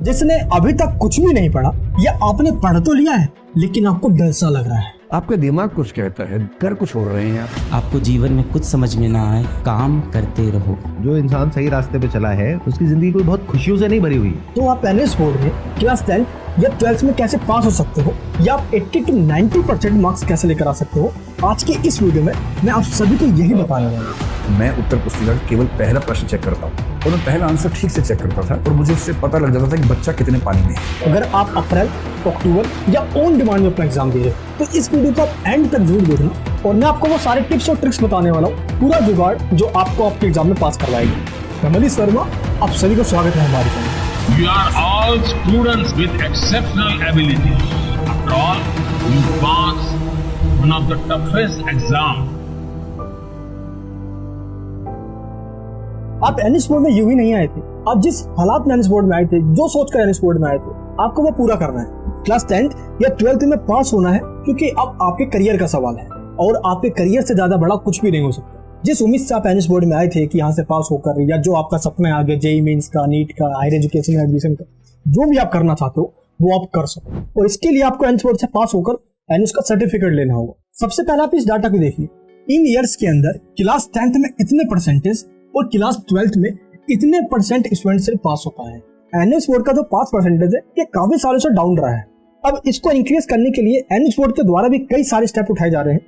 जिसने अभी तक कुछ भी नहीं पढ़ा या आपने पढ़ तो लिया है लेकिन आपको डर सा लग रहा है। आपका दिमाग कुछ कहता है, कर कुछ हो रहे हैं आप। आपको जीवन में कुछ समझ में ना आए, काम करते रहो। जो इंसान सही रास्ते पे चला है उसकी जिंदगी कोई बहुत खुशियों से नहीं भरी हुई। तो आप एनएस बोर्ड में क्लास 10 या 12th में कैसे पास हो सकते हो या आप 80 to 90% मार्क्स कैसे लेकर आ सकते हो, आज के इस वीडियो में मैं आप सभी को यही बताने वाला हूँ। मैं उत्तर पुस्तिका केवल पहला प्रश्न चेक करता हूँ और मैं पहला आंसर ठीक से चेक करता था और मुझे उससे पता लग जाता था कि बच्चा कितने पानी में है। अगर आप अप्रैल, अक्टूबर या ऑन डिमांड में अपना एग्जाम दे रहे हो तो इस वीडियो को आप एंड तक जरूर देखना और मैं आपको वो सारे टिप्स और ट्रिक्स बताने वाला हूँ, पूरा जुगाड़ जो आपको आपके एग्जाम में पास करवाएगी। मैं मनीष वर्मा, आप सभी को स्वागत है हमारे channel. You are all students with exceptional abilities. After all, you pass one of the toughest exams. आप एनएस बोर्ड में यूं ही नहीं आए थे। आप जिस हालात में एनएस बोर्ड में आए थे, जो सोचकर एनएस बोर्ड में आए थे, आपको वो पूरा करना है। क्लास 10 या 12th में पास होना है क्योंकि अब आपके करियर का सवाल है और आपके करियर से ज्यादा बड़ा कुछ भी नहीं हो सकता। जिस उम्मीद से आप एनएस बोर्ड में आए थे कि यहाँ से पास होकर या जो आपका सपना है आगे जेईई मेंस का, नीट का, हायर एजुकेशन में एडमिशन का, जो भी आप करना चाहते हो वो आप कर सको और इसके लिए आपको एनएस बोर्ड से पास होकर एनएस का सर्टिफिकेट लेना होगा। सबसे पहले आप इस डाटा को देखिए, इन ईयर्स के अंदर क्लास 10th में इतने परसेंटेज और क्लास 12th में इतने परसेंट स्टूडेंट से पास होता है। एनएस बोर्ड का जो पास परसेंटेज है ये काफी सालों से डाउन रहा है। अब इसको इंक्रीज करने के लिए एनएस बोर्ड के द्वारा भी कई सारे स्टेप उठाए जा रहे हैं,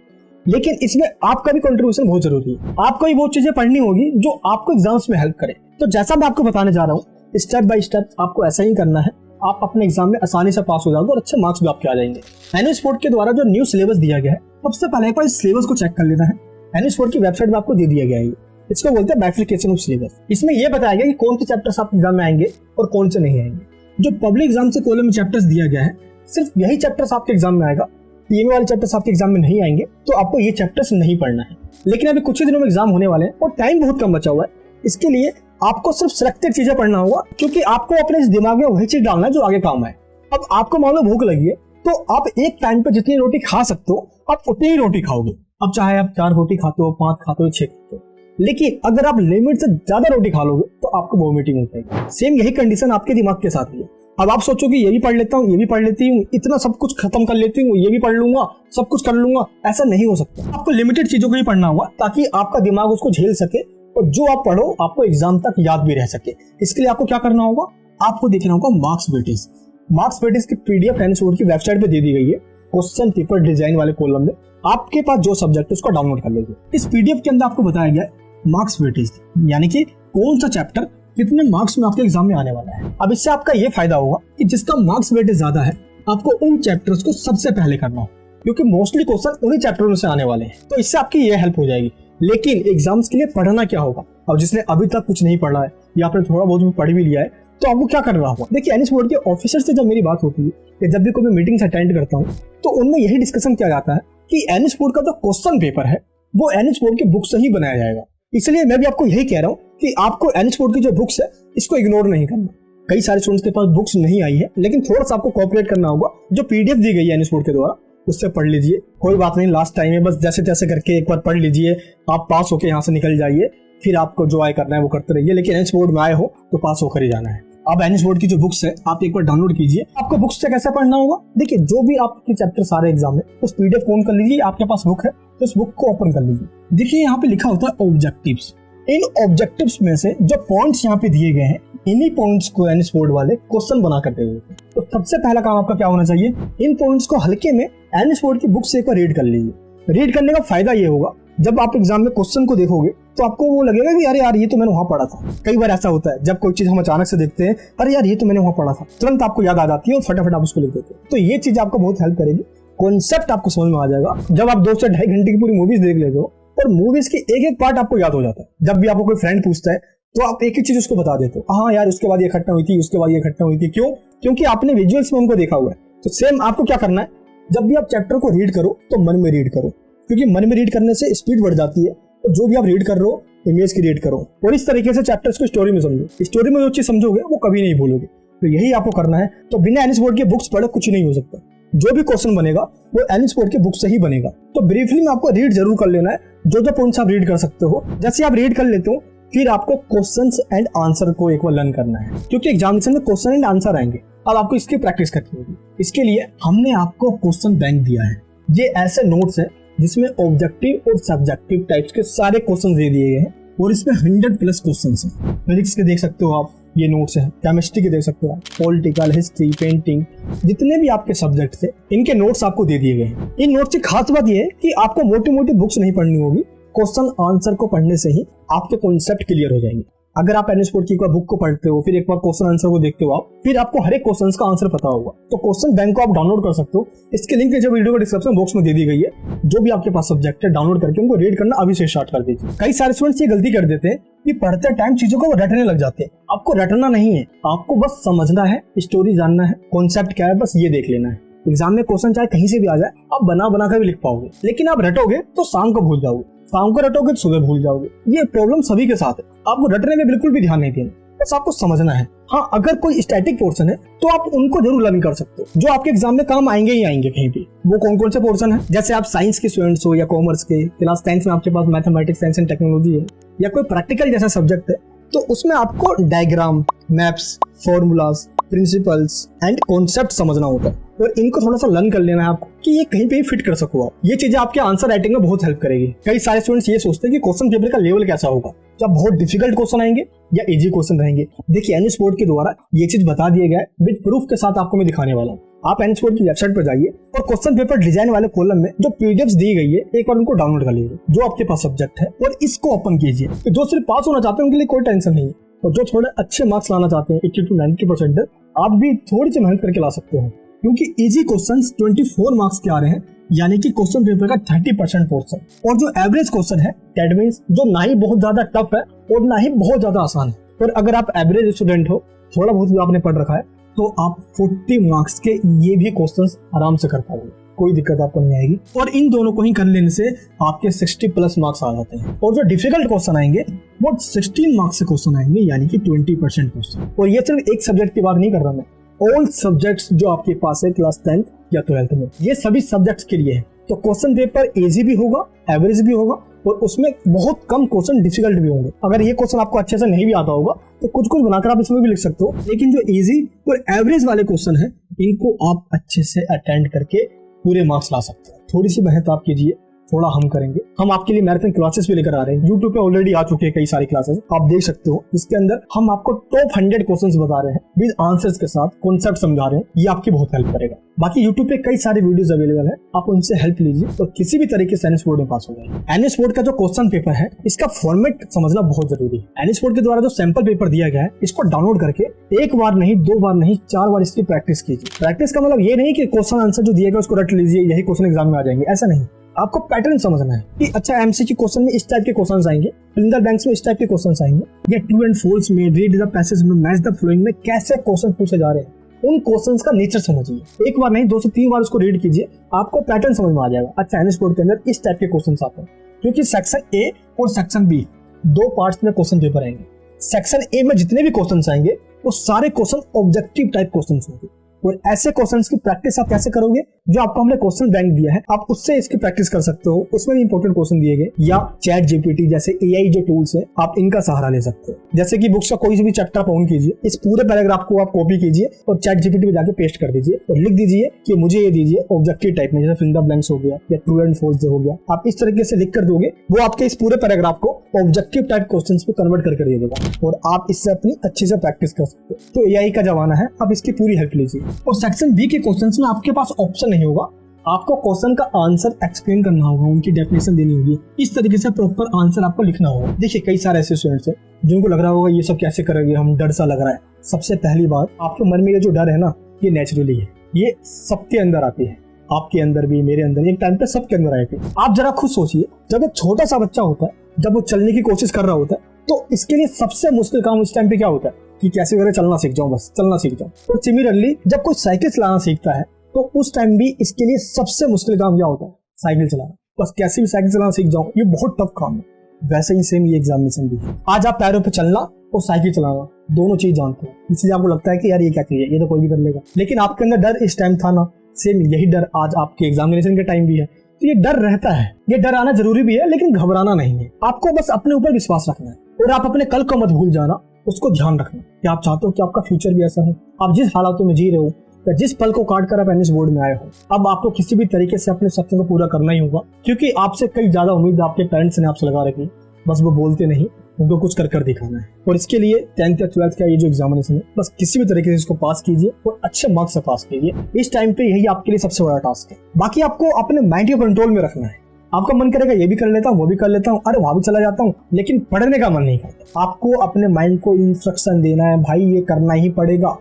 लेकिन इसमें आपका भी कंट्रीब्यूशन बहुत जरूरी है। आपको ही वो चीजें पढ़नी होगी जो आपको एग्जाम्स में हेल्प करे। तो जैसा मैं आपको बताने जा रहा हूँ, स्टेप बाय स्टेप आपको ऐसा ही करना है। आप अपने एग्जाम में आसानी से पास हो जाओगे और अच्छे मार्क्स भी आपके आ जाएंगे। एनएस बोर्ड के द्वारा जो न्यू सिलेबस दिया गया है, सबसे पहले एक बार इस सिलेबस को चेक कर लेना है। एनएस बोर्ड की वेबसाइट में आपको दे दिया गया है, इसको बोलते हैं बाइफरकेशन ऑफ सिलेबस। इसमें यह बताया गया कि कौन से चैप्टर्स आप एग्जाम में आएंगे और कौन से नहीं आएंगे। जो पब्लिक एग्जाम से कॉलम में चैप्टर्स दिया गया है, सिर्फ यही चैप्टर्स आपके एग्जाम में आएगा। पीएमए वाले चैप्टर्स आपके एग्जाम में नहीं आएंगे, तो आपको ये चैप्टर्स नहीं पढ़ना है। लेकिन अभी कुछ ही दिनों में एग्जाम होने वाले हैं और टाइम बहुत कम बचा हुआ है। इसके लिए आपको सिर्फ सिलेक्टेड चीजें पढ़ना होगा, क्योंकि आपको अपने इस दिमाग में वही चीज डालना है जो आगे काम आए। अब आपको मान लो भूख लगी है, तो आप एक टाइम पे जितनी रोटी खा सकते हो आप उतनी ही रोटी खाओगे। अब चाहे आप 4 रोटी खाते हो, 5 खाते हो, 6 खाते हो, लेकिन अगर आप लिमिट से ज्यादा रोटी खा लोगे तो आपको वोमिटिंग हो जाएगी। सेम यही कंडीशन आपके दिमाग के साथ है। अब आप सोचोगे ये भी पढ़ लेता हूँ, ये भी पढ़ लेती हूँ, इतना सब कुछ खत्म कर लेती हूँ, ये भी पढ़ लूंगा, सब कुछ कर लूंगा। ऐसा नहीं हो सकता। आपको लिमिटेड चीजों को ही पढ़ना होगा ताकि आपका दिमाग उसको झेल सके और जो आप पढ़ो आपको एग्जाम तक याद भी रह सके। इसके लिए आपको क्या करना होगा, आपको देखना होगा मार्क्स वेटेज। मार्क्स वेटेज की पीडीएफ एनएस बोर्ड की वेबसाइट पे दे दी गई है। क्वेश्चन पेपर डिजाइन वाले कॉलम में आपके पास जो सब्जेक्ट है उसको डाउनलोड कर लीजिए। इस पीडीएफ के अंदर आपको बताया गया है मार्क्स वेटेज, यानी कि कौन सा चैप्टर कितने मार्क्स में आपके एग्जाम में आने वाला है। अब इससे आपका ये फायदा होगा कि जिसका मार्क्स वेटेज ज्यादा है आपको उन चैप्टर्स को सबसे पहले करना हो, क्योंकि मोस्टली क्वेश्चन उन्हीं चैप्टरों से आने वाले हैं। तो इससे आपकी ये हेल्प हो जाएगी। लेकिन एग्जाम्स के लिए पढ़ना क्या होगा, अब जिसने अभी तक कुछ नहीं पढ़ा है या आपने थोड़ा बहुत पढ़ भी लिया है, तो आपको क्या करना होगा। देखिए, एनएस बोर्ड के ऑफिसर से जब मेरी बात होती है या जब भी कोई मीटिंग्स अटेंड करता हूँ, तो उनमें यही डिस्कशन किया जाता है कि एनएस बोर्ड का जो क्वेश्चन पेपर है वो एनएस बोर्ड की बुक से ही बनाया जाएगा। इसलिए मैं भी आपको यही कह रहा हूँ कि आपको एनएस बोर्ड की जो बुक्स है इसको इग्नोर नहीं करना। कई सारे स्टूडेंट्स के पास बुक्स नहीं आई है, लेकिन थोड़ा सा आपको कोऑपरेट करना होगा। जो पीडीएफ दी गई है एनएस बोर्ड के द्वारा उससे पढ़ लीजिए, कोई बात नहीं, लास्ट टाइम है, बस जैसे तैसे करके एक बार पढ़ लीजिए, आप पास होकर यहाँ से निकल जाइए। फिर आपको जो आए करना है वो करते रहिए, लेकिन एनएस बोर्ड में आए हो तो पास होकर ही जाना है। अब एनएस बोर्ड की जो बुक्स है आप एक बार डाउनलोड कीजिए। आपको बुक्स से कैसे पढ़ना होगा, देखिए जो भी आपके चैप्टर सारे एग्जाम में उस पीडीएफ ऑन कर लीजिए। आपके पास बुक है तो उस बुक को ओपन कर लीजिए। देखिए यहाँ पे लिखा होता है ऑब्जेक्टिव्स। इन ऑब्जेक्टिव्स में से जो पॉइंट्स यहाँ पे दिए गए हैं, इन्हीं पॉइंट्स को एनएस बोर्ड वाले क्वेश्चन बना कर दे देते हैं। तो सबसे पहला काम आपका क्या होना चाहिए, इन पॉइंट्स को हल्के में एनएस बोर्ड की बुक से एक बार रीड कर लीजिए। रीड करने का फायदा ये होगा, जब आप एग्जाम में क्वेश्चन को देखोगे तो आपको वो लगेगा कि अरे यार ये तो मैंने वहां पढ़ा था। कई बार ऐसा होता है जब कोई चीज हम अचानक से देखते हैं, अरे यार ये तो मैंने वहां पढ़ा था, तुरंत आपको याद आ जाती है और फटाफट आप उसको लिख देते हैं। तो ये चीज आपको बहुत हेल्प करेगी, कॉन्सेप्ट आपको समझ में आ जाएगा। जब आप 2 से 2.5 घंटे की पूरी मूवीज देख लेते हो और मूवीज की एक एक पार्ट आपको याद हो जाता है, जब भी आपको कोई फ्रेंड पूछता है तो आप एक ही चीज उसको बता देते हो, हाँ यार उसके बाद ये घटना हुई थी, उसके बाद ये घटना हुई थी। क्यों? क्योंकि आपने विजुअल्स में उनको देखा हुआ है। तो सेम आपको क्या करना है, जब भी आप चैप्टर को रीड करो तो मन में रीड करो, क्योंकि मन में रीड करने से स्पीड बढ़ जाती है। और जो भी आप रीड कर रहे हो इमेज क्रिएट करो और इस तरीके से चैप्टर्स को स्टोरी में समझो। स्टोरी में जो चीज समझोगे वो कभी नहीं भूलोगे। तो यही आपको करना है। तो बिना एनएस बोर्ड के बुक्स पढ़े कुछ नहीं हो सकता। जो भी क्वेश्चन बनेगा वो एनएस बोर्ड के बुक से ही बनेगा। तो ब्रीफली में आपको रीड जरूर कर लेना है, जो पॉइंट्स आप रीड कर सकते हो। जैसे आप रीड कर लेते हो फिर आपको क्वेश्चंस एंड आंसर को एक बार लर्न करना है, क्योंकि एग्जामिनेशन में क्वेश्चन एंड आंसर आएंगे। अब आपको इसकी प्रैक्टिस करनी होगी। इसके लिए हमने आपको क्वेश्चन बैंक दिया है। ये ऐसे नोट्स है जिसमें ऑब्जेक्टिव और सब्जेक्टिव टाइप्स के सारे क्वेश्चन दे दिए गए हैं और इसमें 100+ क्वेश्चन हैं। फिजिक्स के देख सकते हो आप, ये नोट्स हैं। केमिस्ट्री के देख सकते हो आप, पॉलिटिकल, हिस्ट्री, पेंटिंग, जितने भी आपके सब्जेक्ट थे इनके नोट्स आपको दे दिए गए हैं। इन नोट्स की खास बात ये है कि आपको मोटी मोटी बुक्स नहीं पढ़नी होगी। क्वेश्चन आंसर को पढ़ने से ही आपके कॉन्सेप्ट क्लियर हो जाएंगे। अगर आप एनएस बोर्ड की एक बार बुक को पढ़ते हो, फिर एक बार क्वेश्चन आंसर को देखते हो आप, फिर आपको हर एक क्वेश्चन का आंसर पता होगा। तो क्वेश्चन बैंक को आप डाउनलोड कर सकते हो। इसके लिंक जो वीडियो को डिस्क्रिप्शन बॉक्स में दे दी गई है। जो भी आपके पास सब्जेक्ट है डाउनलोड करके उनको रीड करना अभी से स्टार्ट कर दीजिए। कई सारे स्टूडेंट्स ये गलती कर देते हैं कि पढ़ते टाइम चीजों को रटने लग जाते हैं। आपको रटना नहीं है, आपको बस समझना है, स्टोरी जानना है, कॉन्सेप्ट क्या है, बस ये देख लेना है। एग्जाम में क्वेश्चन चाहे कहीं से भी आ जाए, आप बना बना कर भी लिख पाओगे। लेकिन आप रटोगे तो शाम को भूल जाओगे, शाम को रटोगे तो सुबह भूल जाओगे। ये प्रॉब्लम सभी के साथ है। आपको रटने में बिल्कुल भी ध्यान नहीं देना, बस आपको समझना है। हाँ, अगर कोई स्टैटिक पोर्शन है तो आप उनको जरूर लर्न कर सकते हो, जो आपके एग्जाम में काम आएंगे ही आएंगे कहीं भी। वो कौन कौन से पोर्शन है? जैसे आप साइंस के स्टूडेंट्स हो या कॉमर्स के, क्लास 10th में आपके पास मैथमेटिक्स, साइंस एंड टेक्नोलॉजी है, या कोई प्रैक्टिकल जैसा सब्जेक्ट है, तो उसमें आपको diagram, maps, formulas, principles and concept समझना होता है और इनको थोड़ा सा लर्न कर लेना है आपको कि ये कहीं पे फिट कर सको आप। ये चीजें आपके आंसर राइटिंग में बहुत हेल्प करेगी। कई सारे स्टूडेंट्स ये सोचते हैं कि क्वेश्चन पेपर का लेवल कैसा होगा, क्या बहुत डिफिकल्ट क्वेश्चन आएंगे या इजी क्वेश्चन रहेंगे। देखिए, एनएस बोर्ड के द्वारा ये चीज बता दिया गया है, विद प्रूफ के साथ आपको मैं दिखाने वाला हूँ। आप एनएस बोर्ड की वेबसाइट पर जाइए और क्वेश्चन पेपर डिजाइन वाले कॉलम में जो पीडीएफ्स दी गई है, एक बार उनको डाउनलोड कर लीजिए जो आपके पास सब्जेक्ट है और इसको ओपन कीजिए। तो जो सिर्फ पास होना चाहते हैं उनके लिए कोई टेंशन नहीं है, और जो थोड़े अच्छे मार्क्स लाना चाहते हैं 80 to 90%, आप भी थोड़ी सी मेहनत करके ला सकते हो, क्योंकि इजी क्वेश्चंस 24 मार्क्स के आ रहे हैं, यानी कि क्वेश्चन पेपर का 30% पोर्शन। और जो एवरेज क्वेश्चन है, दैट मींस जो ना ही बहुत ज्यादा टफ है और ना ही बहुत ज्यादा आसान है। और अगर आप एवरेज स्टूडेंट हो, थोड़ा बहुत भी आपने पढ़ रखा है, तो आप 40 मार्क्स के ये भी क्वेश्चंस आराम से कर पाओगे, कोई दिक्कत आपको नहीं आएगी। और इन दोनों को ही कर लेने से आपके 60+ मार्क्स आ जाते हैं। और जो डिफिकल्ट क्वेश्चन आएंगे वो 16 मार्क्स से क्वेश्चन आएंगे, यानी कि 20% क्वेश्चन। और ये सिर्फ एक सब्जेक्ट की बात नहीं कर रहा मैं, ऑल सब्जेक्ट्स जो आपके पास है क्लास 10th या 12th में, ये सभी सब्जेक्ट्स के लिए है। तो क्वेश्चन पेपर इजी भी होगा, एवरेज भी होगा, और उसमें बहुत कम क्वेश्चन डिफिकल्ट भी होंगे। अगर ये क्वेश्चन आपको अच्छे से नहीं भी आता होगा तो कुछ कुछ बनाकर आप इसमें भी लिख सकते हो। लेकिन जो इजी और एवरेज वाले क्वेश्चन है, इनको आप अच्छे से अटेंड करके पूरे मार्क्स ला सकते हो। थोड़ी सी मेहनत आप कीजिए, थोड़ा हम करेंगे। हम आपके लिए मैराथन क्लासेस भी लेकर आ रहे हैं, यूट्यूब पे ऑलरेडी आ चुके हैं कई सारी क्लासेस, आप देख सकते हो। इसके अंदर हम आपको टॉप 100 क्वेश्चंस बता रहे हैं विद आंसर्स के साथ, कॉन्सेप्ट समझा रहे हैं। ये आपकी बहुत हेल्प करेगा। बाकी यूट्यूब पे कई सारे वीडियोस अवेलेबल है, आप उनसे हेल्प लीजिए और किसी भी तरीके से एनएस बोर्ड में पास हो जाएंगे। एनएस बोर्ड का जो क्वेश्चन पेपर है, इसका फॉर्मेट समझना बहुत जरूरी है। एनएस बोर्ड के द्वारा जो सैंपल पेपर दिया गया है, इसको डाउनलोड करके एक बार नहीं, 2 बार नहीं, 4 बार इसकी प्रैक्टिस कीजिए। प्रैक्टिस का मतलब ये नहीं कि क्वेश्चन आंसर जो दिया गया उसको रट लीजिए, यही क्वेश्चन एग्जाम में आ जाएंगे, ऐसा नहीं। आपको पैटर्न समझना है कि अच्छा एमसीक्यू क्वेश्चन में इस टाइप के क्वेश्चंस आएंगे, फिंगर बैंक्स में इस टाइप के क्वेश्चंस आएंगे, या ट्रू एंड फॉल्स में, रीड द पैसेज में, मैच द फ्लोइंग में कैसे क्वेश्चन पूछे जा रहे हैं। उन क्वेश्चंस का नेचर समझिए। एक बार नहीं, 2 से 3 बार उसको रीड कीजिए, आपको पैटर्न समझ में आ जाएगा। अच्छा, एनएस बोर्ड के अंदर इस टाइप के क्वेश्चंस आते हैं, क्योंकि सेक्शन ए और सेक्शन बी 2 पार्ट्स में क्वेश्चन पेपर आएंगे। सेक्शन ए में जितने भी क्वेश्चंस आएंगे वो सारे क्वेश्चन ऑब्जेक्टिव टाइप क्वेश्चंस होंगे। और ऐसे क्वेश्चंस की प्रैक्टिस आप कैसे करोगे? जो आपको हमने क्वेश्चन बैंक दिया है, आप उससे इसकी प्रैक्टिस कर सकते हो। उसमें भी इंपॉर्टेंट क्वेश्चन दिए गए, या चैट जीपीटी जैसे एआई जो टूल्स है, आप इनका सहारा ले सकते हो। जैसे कि बुक्स का कोई भी चैप्टर आप ऑन कीजिए, इस पूरे पैराग्राफ को आप कॉपी कीजिए और चैट जीपीटी में जाके पेस्ट कर दीजिए और लिख दीजिए कि मुझे ये दीजिए ऑब्जेक्टिव टाइप में, जैसे फिंगर ब्लैंक्स हो गया या ट्रू एंड फॉल्स हो गया। आप इस तरीके से लिख कर दोगे, वो आपके इस पूरे पैराग्राफ को ऑब्जेक्टिव टाइप क्वेश्चंस पे कन्वर्ट करके दे देगा और आप इससे अपनी अच्छे से प्रैक्टिस कर सकते हो। तो एआई का जमाना है, आप इसकी पूरी हेल्प लीजिए। और सेक्शन बी के क्वेश्चंस में आपके पास ऑप्शन नहीं होगा, आपको क्वेश्चन का आंसर एक्सप्लेन करना होगा, उनकी डेफिनेशन देनी होगी, इस तरीके से प्रॉपर आंसर आपको लिखना होगा। देखिए, कई सारे ऐसे स्टूडेंट्स हैं जिनको लग रहा होगा ये सब कैसे करेंगे, हम डर सा लग रहा है। सबसे पहली बात, आपके मन में ये जो डर है ना, ये नेचुरली है, ये सबके अंदर आती है, आपके अंदर भी, मेरे अंदर, एक टाइम पे सबके अंदर आएगी। आप जरा खुद सोचिए, जब एक छोटा सा बच्चा होता है, जब वो चलने की कोशिश कर रहा होता है, तो इसके लिए सबसे मुश्किल काम उस टाइम पे क्या होता है कि कैसे वगैरह चलना सीख जाऊं, बस चलना सीख जाऊं। और सिमिलरली जब कोई साइकिल चलाना सीखता है, तो उस टाइम भी इसके लिए सबसे मुश्किल काम क्या होता है? साइकिल चलाना। बस कैसे भी साइकिल चलाना सीख जाऊं, ये बहुत टफ काम है। वैसे ही सेम ये एग्जामिनेशन भी है। आज आप पैरों पे चलना और साइकिल चलाना दोनों चीज जानते हैं, इसलिए आपको लगता है कि यार ये क्या चीज है, ये तो कोई भी कर लेगा। लेकिन आपके अंदर डर इस टाइम था ना, सेम यही डर आज आपके एग्जामिनेशन के टाइम भी है। तो ये डर रहता है, ये डर आना जरूरी भी है, लेकिन घबराना नहीं है। आपको बस अपने ऊपर विश्वास रखना है और आप अपने कल को मत भूल जाना, उसको ध्यान रखना कि आप चाहते हो कि आपका फ्यूचर भी ऐसा हो। आप जिस हालातों में जी रहे हो या जिस पल को काट कर आप एनएस बोर्ड में आए हो, अब आपको किसी भी तरीके से अपने सपने को पूरा करना ही होगा, क्योंकि आपसे कई ज्यादा उम्मीद आपके पेरेंट्स ने आपसे लगा रखी, बस वो बोलते नहीं, उनको कुछ कर दिखाना है। और इसके लिए 10th या 12th का ये जो एग्जामिनेशन है, बस किसी भी तरीके से इसको पास कीजिए और अच्छे मार्क्स से पास कीजिए। इस टाइम पे यही आपके लिए सबसे बड़ा टास्क है। बाकी आपको अपने माइंड को कंट्रोल में रखना है। आपका मन करेगा ये भी कर लेता हूँ, वो भी कर लेता हूँ, अरे वहां भी चला जाता हूँ, लेकिन पढ़ने का मन नहीं करता। आपको अपने माइंड को इंस्ट्रक्शन देना है, भाई ये करना ही पड़ेगा।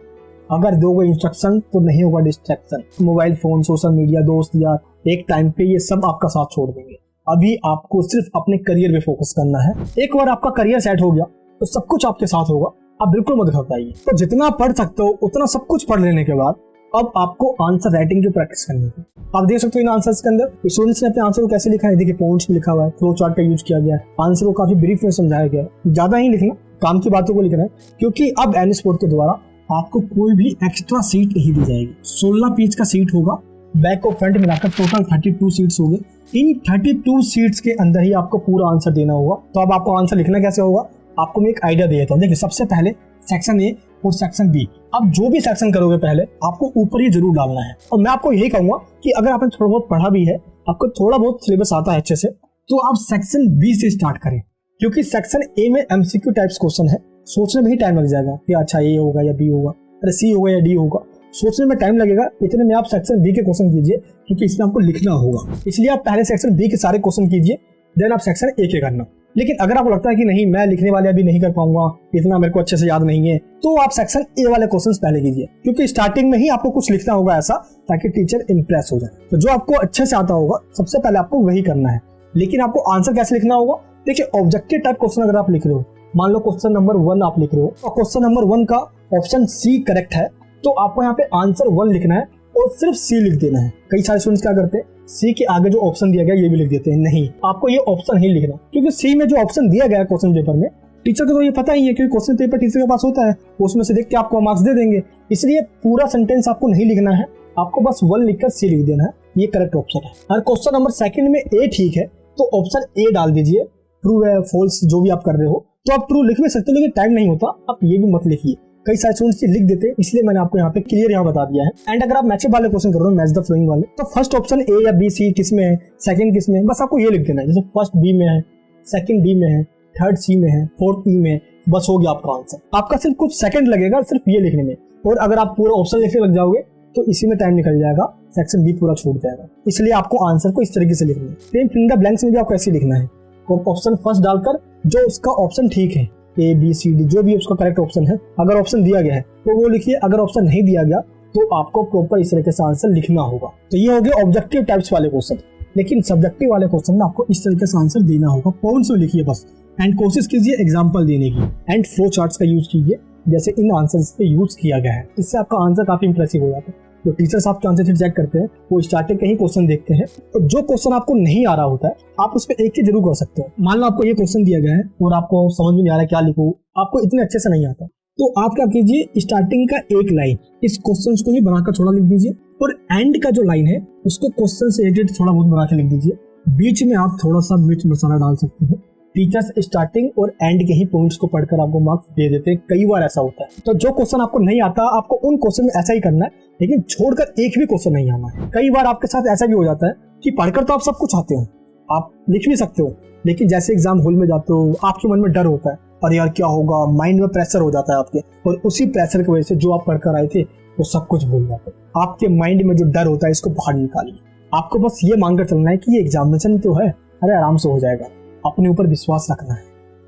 अगर दोगे इंस्ट्रक्शन तो नहीं होगा distraction. Mobile phone, social media, दोस्त यार, एक टाइम पे ये सब आपका साथ छोड़ देंगे। अभी आपको सिर्फ अपने करियर पे फोकस करना है। एक बार आपका करियर सेट हो गया तो सब कुछ आपके साथ होगा। आप बिल्कुल मत घबराइए। तो जितना पढ़ सकते हो उतना सब कुछ पढ़ लेने के बाद अब आपको आंसर राइटिंग की प्रैक्टिस करनी है। आप देख सकते हो इन आंसर्स के अंदर स्टूडेंट्स ने अपने आंसर को कैसे लिखा है। देखिए पॉइंट्स में लिखा हुआ है, फ्लो चार्ट का यूज किया गया है, आंसर को काफी ब्रीफ में समझाया गया है। ज्यादा ही लिखना, काम की बातों को लिखना है, क्योंकि अब एनएस बोर्ड के द्वारा आपको कोई भी एक्स्ट्रा सीट नहीं दी जाएगी। 16 पेज का सीट होगा, बैक और फ्रंट मिलाकर टोटल 32 सीट्स होंगे। इन 32 सीट्स के अंदर ही आपको पूरा आंसर देना होगा। तो अब आपको आंसर लिखना कैसे होगा, आपको मैं एक आइडिया दे देता हूँ। देखिए सबसे पहले सेक्शन ए और सेक्शन बी, अब जो भी सेक्शन करोगे पहले आपको ऊपर ही जरूर डालना है। और मैं आपको यही कहूंगा कि अगर आपने थोड़ा बहुत पढ़ा भी है, आपको थोड़ा बहुत सिलेबस आता है अच्छे से, तो आप सेक्शन बी से स्टार्ट करें, क्योंकि सेक्शन ए में एमसीक्यू टाइप्स क्वेश्चन है। सोचने में ही टाइम लग जाएगा कि अच्छा ए होगा या बी होगा, अरे सी होगा या डी होगा, सोचने में टाइम लगेगा। इतने में आप सेक्शन बी के क्वेश्चन कीजिए, क्योंकि इसमें आपको लिखना होगा। इसलिए आप पहले सेक्शन बी के सारे क्वेश्चन कीजिए, देन आप सेक्शन ए के करना। लेकिन अगर आपको लगता है कि नहीं मैं लिखने वाले अभी नहीं कर पाऊंगा, इतना मेरे को अच्छे से याद नहीं है, तो आप सेक्शन ए वाले क्वेश्चंस पहले कीजिए, क्योंकि स्टार्टिंग में ही आपको कुछ लिखना होगा ऐसा ताकि टीचर इंप्रेस हो जाए। तो जो आपको अच्छे से आता होगा सबसे पहले आपको वही करना है। लेकिन आपको आंसर कैसे लिखना होगा, देखिए ऑब्जेक्टिव टाइप क्वेश्चन अगर आप लिख रहे हो, मान लो क्वेश्चन नंबर 1 आप लिख रहे हो और क्वेश्चन नंबर 1 का ऑप्शन सी करेक्ट है, तो आपको यहाँ पे आंसर 1 लिखना है और सिर्फ सी लिख देना है। कई सारे स्टूडेंट्स क्या करते हैं, सी के आगे जो ऑप्शन दिया गया ये भी लिख देते हैं। नहीं, आपको ये ऑप्शन ही लिखना, क्योंकि सी में जो ऑप्शन दिया गया है क्वेश्चन पेपर में, टीचर को तो ये पता ही है, क्योंकि क्वेश्चन पेपर टीचर के पास होता है, उसमें से देख के आपको मार्क्स दे देंगे। इसलिए पूरा सेंटेंस आपको नहीं लिखना है, आपको बस 1 लिखकर सी लिख देना है, ये करेक्ट ऑप्शन है। और क्वेश्चन नंबर 2 में ए ठीक है तो ऑप्शन ए डाल दीजिए, ट्रू है फॉल्स जो भी आप कर रहे हो, तो आप ट्रू लिख भी सकते हो, लेकिन टाइम नहीं होता, आप ये भी मत लिखिए। कई सारे स्टूडेंट्स लिख देते हैं, इसलिए मैंने आपको यहाँ पे क्लियर यहाँ बता दिया है। एंड अगर आप मैचअप वाले क्वेश्चन कर रहे हो, मैच द फ्लोइंग वाले, तो फर्स्ट ऑप्शन ए या बी सी किस में है, सेकंड किस में है, बस आपको ये लिख देना है। जैसे फर्स्ट बी में है, सेकंड डी में है, थर्ड सी में है, फोर्थ ई में, बस हो गया आपका आंसर। आपका सिर्फ कुछ सेकंड लगेगा सिर्फ ये लिखने में, और अगर आप पूरा ऑप्शन लिखने लग जाओगे तो इसी में टाइम निकल जाएगा, सेक्शन बी पूरा छूट जाएगा। इसलिए आपको आंसर को इस तरीके से लिखना है। सेम फिंगर ब्लैंक्स में भी आपको ऐसे लिखना है, ऑप्शन फर्स्ट डालकर जो उसका ऑप्शन ठीक है, ए बी सी डी जो भी उसका करेक्ट ऑप्शन है, अगर ऑप्शन दिया गया है तो वो लिखिए, अगर ऑप्शन नहीं दिया गया तो आपको प्रॉपर इस तरीके से आंसर लिखना होगा। तो ये हो गए ऑब्जेक्टिव टाइप्स वाले क्वेश्चन। लेकिन सब्जेक्टिव वाले क्वेश्चन में आपको इस तरीके से आंसर देना होगा, पॉइंट्स में लिखिए बस, एंड कोशिश कीजिए एग्जाम्पल देने की, एंड फ्लो चार्ट्स का यूज कीजिए जैसे इन आंसर्स पे यूज किया गया है। इससे आपका आंसर काफी इंप्रेसिव हो जाता है। तो टीचर्स आपके आंसर शीट चेक करते हैं, वो स्टार्टिंग के ही क्वेश्चन देखते हैं, और जो क्वेश्चन आपको नहीं आ रहा होता है आप उस पर एक चीज जरूर कर सकते हो। मान लो आपको ये क्वेश्चन दिया गया है और आपको समझ में नहीं आ रहा क्या लिखूं, आपको इतने अच्छे से नहीं आता, तो आप क्या कीजिए, स्टार्टिंग का एक लाइन इस क्वेश्चन को ही बनाकर थोड़ा लिख दीजिए, और एंड का जो लाइन है उसको क्वेश्चन से रिलेटेड थोड़ा बहुत बना के लिख दीजिए। बीच में आप थोड़ा सा मिर्च मसाला डाल सकते हो। टीचर्स स्टार्टिंग और एंड के ही पॉइंट्स को पढ़कर आपको मार्क्स दे देते हैं, कई बार ऐसा होता है। तो जो क्वेश्चन आपको नहीं आता आपको उन क्वेश्चन में ऐसा ही करना है, लेकिन छोड़कर एक भी क्वेश्चन नहीं आना है। कई बार आपके साथ ऐसा भी हो जाता है कि पढ़कर तो आप सब कुछ आते हो, आप लिख भी सकते हो, लेकिन जैसे एग्जाम हॉल में जाते हो आपके मन में डर होता है, अरे यार क्या होगा, माइंड में प्रेशर हो जाता है आपके, और उसी प्रेशर की वजह से जो आप पढ़कर आए थे वो सब कुछ भूल जाते हो। आपके माइंड में जो डर होता है इसको बाहर निकालिए। आपको बस ये मानकर चलना है कि ये एग्जामिनेशन तो है, अरे आराम से हो जाएगा। अपने ऊपर विश्वास रखना है,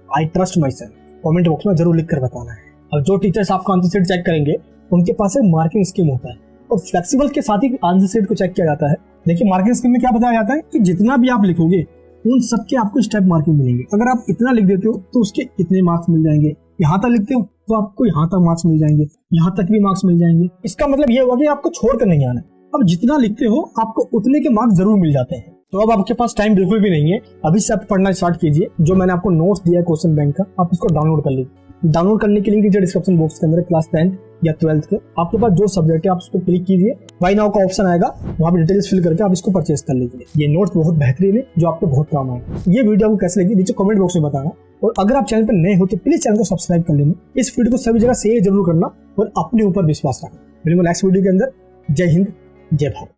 I trust my self, comment box में जरूर लिख कर बताना है। और जो टीचर्स आपका आंसर शीट चेक करेंगे उनके पास एक मार्किंग स्कीम होता है, और फ्लेक्सिबल के साथ ही आंसर शीट को चेक किया जाता है। देखिए मार्किंग स्कीम में क्या बताया जाता है कि जितना भी आप लिखोगे उन सबके आपको स्टेप मार्किंग मिलेंगे। अगर आप इतना लिख देते हो तो उसके इतने मार्क्स मिल जाएंगे, यहाँ तक लिखते हो तो आपको यहाँ तक मार्क्स मिल जाएंगे, यहाँ तक भी मार्क्स मिल जाएंगे। इसका मतलब ये होगा कि आपको छोड़कर नहीं आना। अब जितना लिखते हो आपको उतने के मार्क्स जरूर मिल जाते हैं। तो अब आपके पास टाइम बिल्कुल भी नहीं है, अभी से आप पढ़ना स्टार्ट कीजिए। जो मैंने आपको नोट्स दिया है क्वेश्चन बैंक का, आप इसको डाउनलोड कर लीजिए। डाउनलोड करने की लिंक नीचे डिस्क्रिप्शन बॉक्स के अंदर है। क्लास 10th या 12th के आपके पास जो सब्जेक्ट है आप उस पर क्लिक कीजिए, बाय नाउ का ऑप्शन आएगा, वहाँ पे डिटेल्स फिल करके आप इसको परचेस कर लीजिए। ये नोट्स बहुत बेहतरीन है जो आपको बहुत काम आएगा। ये वीडियो आपको कैसे लगी नीचे कमेंट बॉक्स में बताना, और अगर आप चैनल पर नए हो तो प्लीज चैनल को सब्सक्राइब कर लेना। इस वीडियो को सभी जगह शेयर जरूर करना और अपने ऊपर विश्वास रखना। मिलेंगे नेक्स्ट वीडियो के अंदर। जय हिंद, जय भारत।